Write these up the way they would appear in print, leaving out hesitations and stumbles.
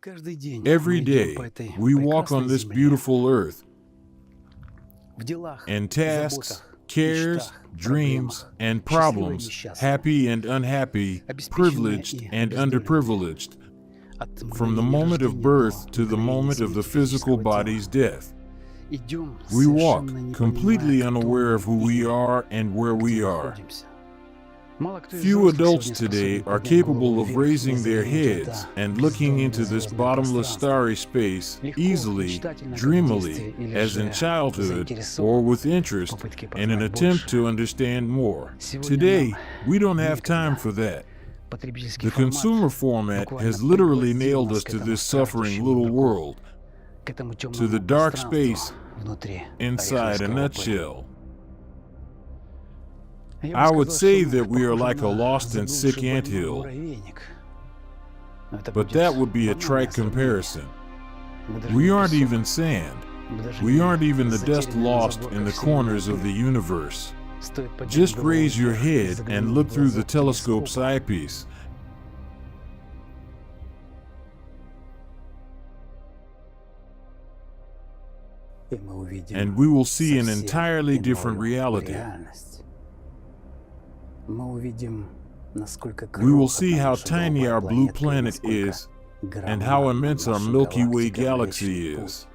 Every day, we walk on this beautiful earth, and tasks, cares, dreams, and problems, happy and unhappy, privileged and underprivileged, from the moment of birth to the moment of the physical body's death. We walk completely unaware of who we are and where we are. Few adults today are capable of raising their heads and looking into this bottomless starry space easily, dreamily, as in childhood, or with interest, in an attempt to understand more. Today, we don't have time for that. The consumer format has literally nailed us to this suffering little world, to the dark space inside a nutshell. I would say that we are like a lost and sick anthill, but that would be a trite comparison. We aren't even sand. We aren't even the dust lost in the corners of the universe. Just raise your head and look through the telescope's eyepiece. And we will see an entirely different reality. We will see how tiny our blue planet is and how immense our Milky Way galaxy is.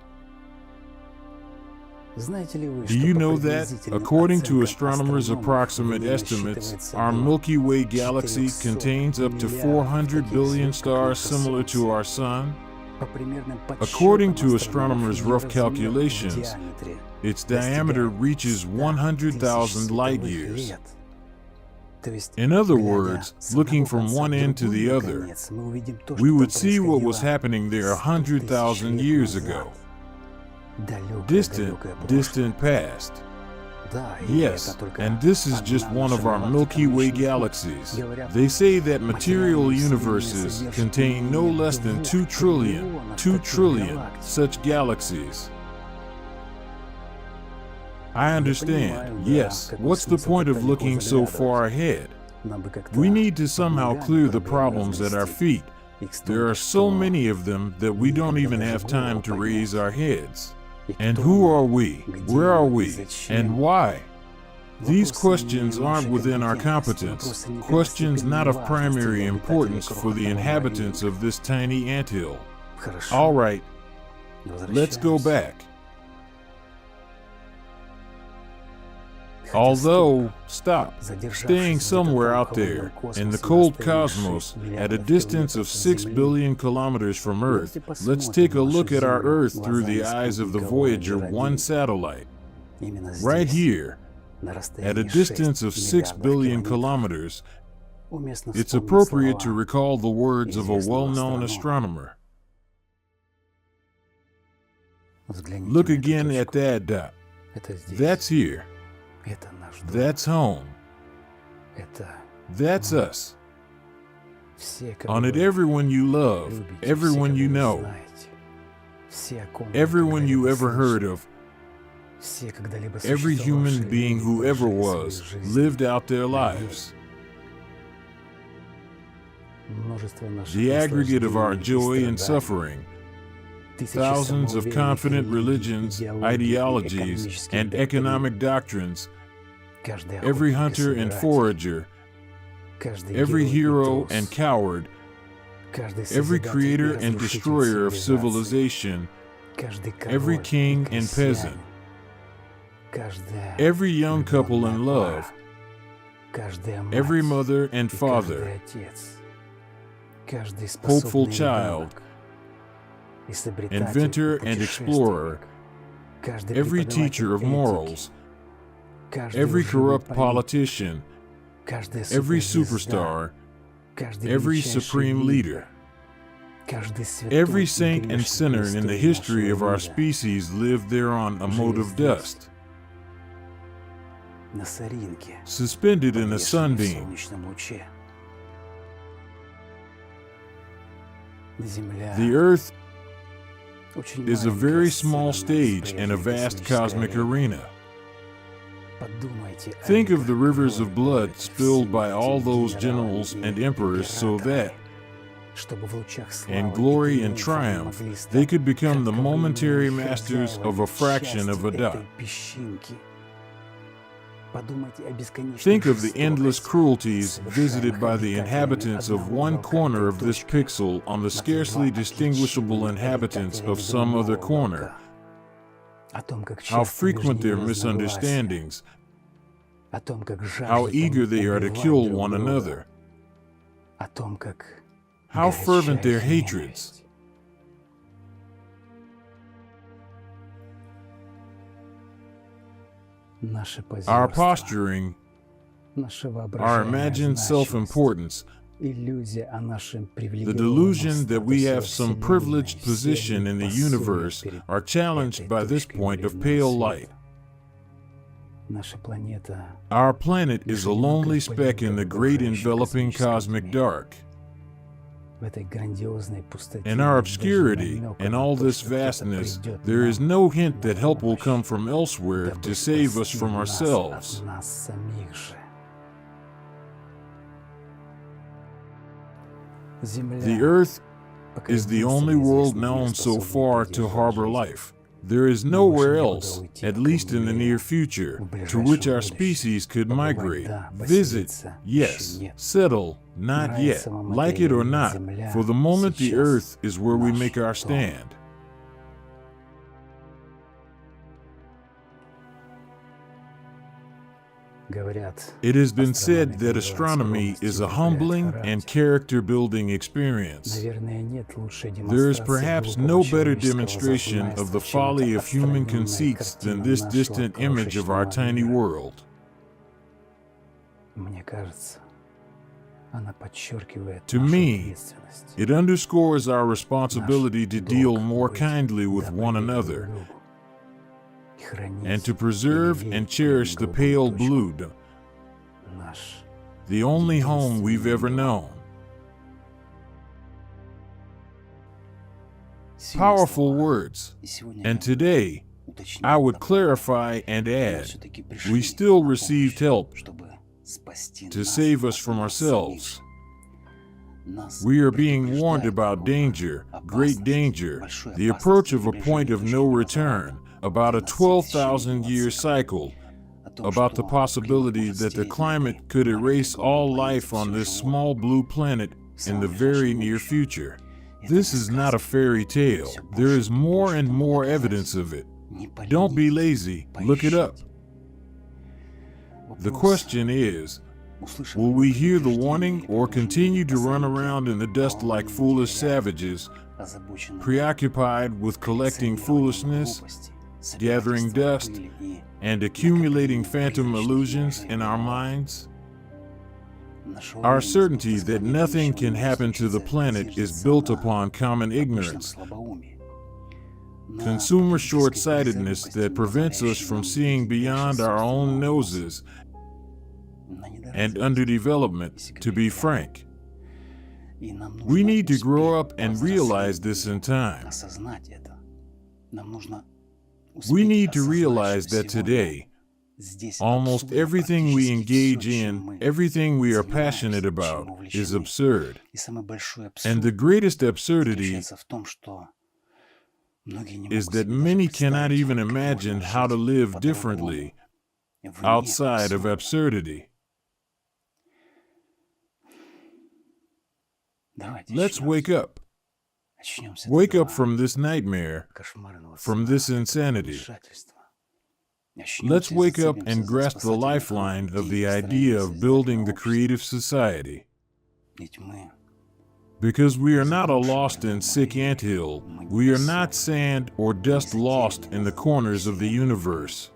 Do you know that, according to astronomers' approximate estimates, our Milky Way galaxy contains up to 400 billion stars similar to our Sun? According to astronomers' rough calculations, its diameter reaches 100,000 light years. In other words, looking from one end to the other, we would see what was happening there 100,000 years ago. Distant past. Yes, and this is just one of our Milky Way galaxies. They say that material universes contain no less than 2 trillion such galaxies. I understand, yes. What's the point of looking so far ahead? We need to somehow clear the problems at our feet. There are so many of them that we don't even have time to raise our heads. And who are we? Where are we? And why? These questions aren't within our competence, questions not of primary importance for the inhabitants of this tiny anthill. All right, let's go back. Although, stop, staying somewhere out there, in the cold cosmos, at a distance of 6 billion kilometers from Earth, let's take a look at our Earth through the eyes of the Voyager 1 satellite. Right here, at a distance of 6 billion kilometers, it's appropriate to recall the words of a well-known astronomer. Look again at that dot. That's here. That's home. That's us. On it, everyone you love, everyone you know, everyone you ever heard of, every human being who ever was, lived out their lives. The aggregate of our joy and suffering, thousands of confident religions, ideologies, and economic doctrines, every hunter and forager, every hero and coward, every creator and destroyer of civilization, every king and peasant, every young couple in love, every mother and father, hopeful child, inventor and explorer, every teacher of morals, every corrupt politician, every superstar, every supreme leader, every saint and sinner in the history of our species lived there on a mote of dust, suspended in a sunbeam. The Earth is a very small stage in a vast cosmic arena. Think of the rivers of blood spilled by all those generals and emperors so that, and glory and triumph, they could become the momentary masters of a fraction of a dot. Think of the endless cruelties visited by the inhabitants of one corner of this pixel on the scarcely distinguishable inhabitants of some other corner. How frequent their misunderstandings, how eager they are to kill one another, how fervent their hatreds. Our posturing, our imagined self-importance, the delusion that we have some privileged position in the universe are challenged by this point of pale light. Our planet is a lonely speck in the great enveloping cosmic dark. In our obscurity and all this vastness, there is no hint that help will come from elsewhere to save us from ourselves. The Earth is the only world known so far to harbor life. There is nowhere else, at least in the near future, to which our species could migrate, visit, yes, settle, not yet, like it or not. For the moment, the Earth is where we make our stand. It has been said that astronomy is a humbling and character-building experience. There is perhaps no better demonstration of the folly of human conceits than this distant image of our tiny world. To me, it underscores our responsibility to deal more kindly with one another, and to preserve and cherish the pale blue, the only home we've ever known. Powerful words. And today, I would clarify and add, we still received help to save us from ourselves. We are being warned about danger, great danger, the approach of a point of no return, about a 12,000-year cycle, about the possibility that the climate could erase all life on this small blue planet in the very near future. This is not a fairy tale. There is more and more evidence of it. Don't be lazy. Look it up. The question is, will we hear the warning or continue to run around in the dust like foolish savages, preoccupied with collecting foolishness, gathering dust, and accumulating phantom illusions in our minds? Our certainty that nothing can happen to the planet is built upon common ignorance, consumer short-sightedness that prevents us from seeing beyond our own noses, and underdevelopment, to be frank. We need to grow up and realize this in time. We need to realize that today, almost everything we engage in, everything we are passionate about, is absurd. And the greatest absurdity is that many cannot even imagine how to live differently outside of absurdity. Let's wake up. Wake up from this nightmare, from this insanity. Let's wake up and grasp the lifeline of the idea of building the creative society. Because we are not a lost and sick anthill. We are not sand or dust lost in the corners of the universe.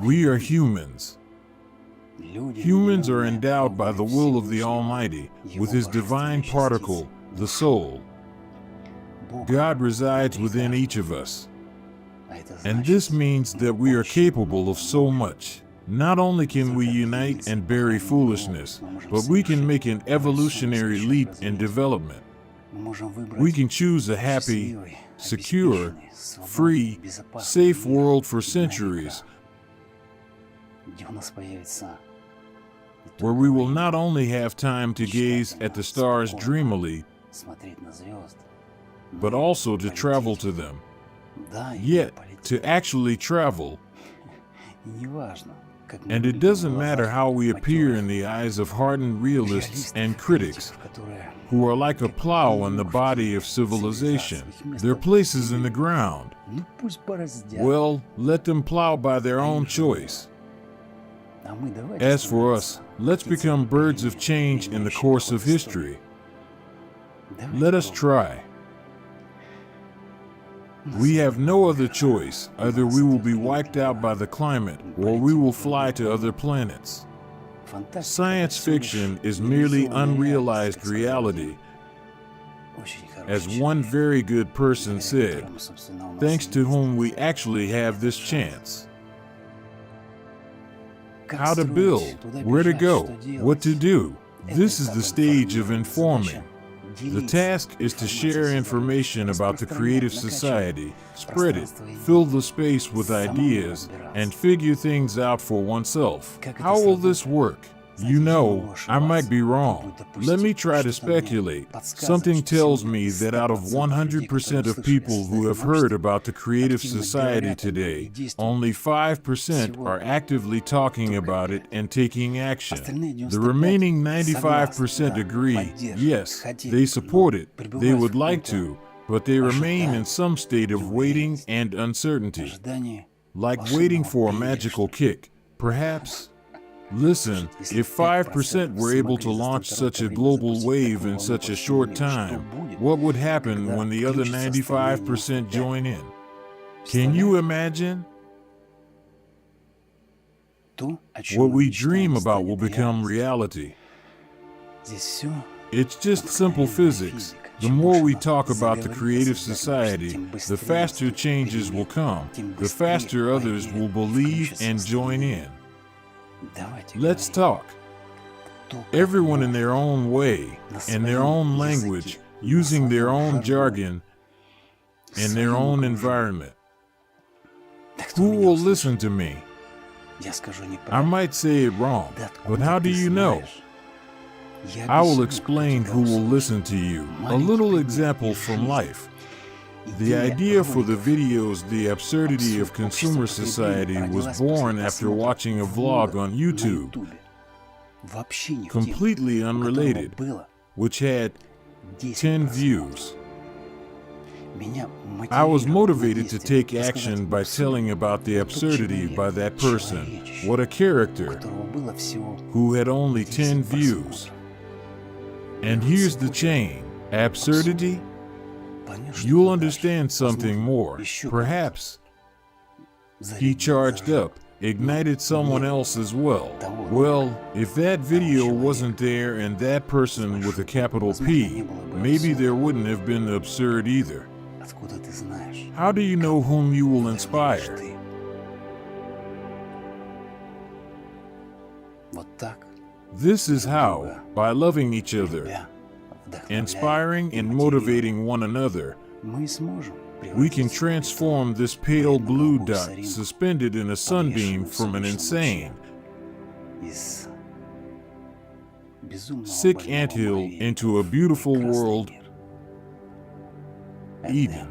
We are humans. Humans are endowed by the will of the Almighty with His divine particle, the soul. God resides within each of us. And this means that we are capable of so much. Not only can we unite and bury foolishness, but we can make an evolutionary leap in development. We can choose a happy, secure, free, safe world for centuries, where we will not only have time to gaze at the stars dreamily, but also to travel to them. Yet, to actually travel. And it doesn't matter how we appear in the eyes of hardened realists and critics, who are like a plow on the body of civilization. Their place is in the ground. Well, let them plow by their own choice. As for us, let's become birds of change in the course of history. Let us try. We have no other choice. Either we will be wiped out by the climate, or we will fly to other planets. Science fiction is merely unrealized reality. As one very good person said, thanks to whom we actually have this chance. How to build, where to go, what to do. This is the stage of informing. The task is to share information about the creative society, spread it, fill the space with ideas, and figure things out for oneself. How will this work? You know, I might be wrong. Let me try to speculate. Something tells me that out of 100% of people who have heard about the creative society today, only 5% are actively talking about it and taking action. The remaining 95% agree, yes, they support it, they would like to, but they remain in some state of waiting and uncertainty. Like waiting for a magical kick, perhaps. Listen, if 5% were able to launch such a global wave in such a short time, what would happen when the other 95% join in? Can you imagine? What we dream about will become reality. It's just simple physics. The more we talk about the creative society, the faster changes will come, the faster others will believe and join in. Let's talk. Everyone in their own way, in their own language, using their own jargon, in their own environment. Who will listen to me? I might say it wrong, but how do you know? I will explain who will listen to you. A little example from life. The idea for the videos The Absurdity of Consumer Society was born after watching a vlog on YouTube, completely unrelated, which had 10 views. I was motivated to take action by telling about the absurdity by that person, what a character, who had only 10 views. And here's the chain, absurdity? You'll understand something more, perhaps. He charged up, ignited someone else as well. Well, if that video wasn't there and that person with a capital P, maybe there wouldn't have been absurd either. How do you know whom you will inspire? This is how, by loving each other, inspiring and motivating one another, we can transform this pale blue dot suspended in a sunbeam from an insane, sick anthill into a beautiful world, Eden.